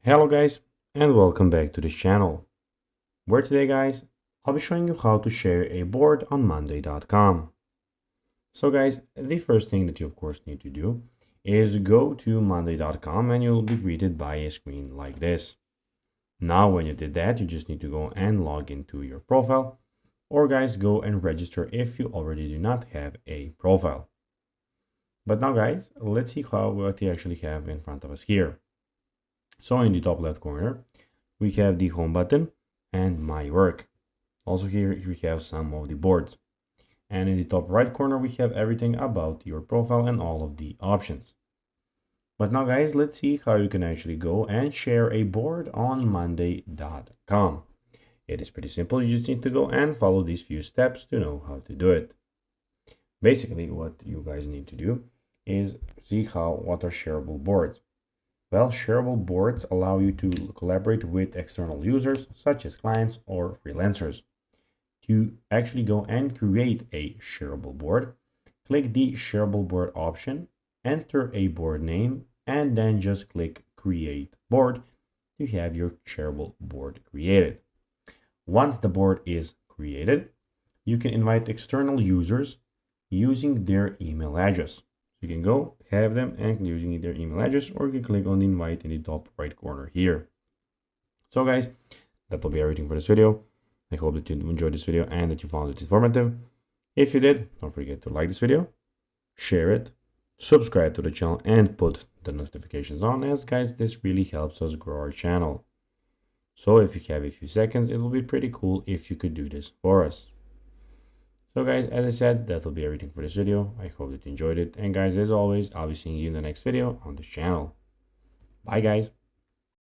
Hello guys, and welcome back to this channel, where today guys, I'll be showing you how to share a board on monday.com. So guys, the first thing that you of course need to do is go to monday.com and you'll be greeted by a screen like this. Now when you did that, you just need to go and log into your profile, or guys, go and register if you already do not have a profile. But now guys, let's see what you actually have in front of us here. So in the top left corner, we have the home button and my work. Also here we have some of the boards. And in the top right corner, we have everything about your profile and all of the options. But now guys, let's see how you can actually go and share a board on monday.com. It is pretty simple. You just need to go and follow these few steps to know how to do it. Basically, what you guys need to do is see what are shareable boards. Well, shareable boards allow you to collaborate with external users, such as clients or freelancers. To actually go and create a shareable board, click the shareable board option, enter a board name, and then just click create board to have your shareable board created. Once the board is created, you can invite external users using their email address. You can go have them and using their email address, or you can click on the invite in the top right corner here. So guys, that will be everything for this video. I hope that you enjoyed this video and that you found it informative. If you did, don't forget to like this video, share it, subscribe to the channel, and put the notifications on, as guys, this really helps us grow our channel. So if you have a few seconds, it will be pretty cool if you could do this for us. So guys, as I said, that will be everything for this video. I hope that you enjoyed it. And guys, as always, I'll be seeing you in the next video on this channel. Bye guys.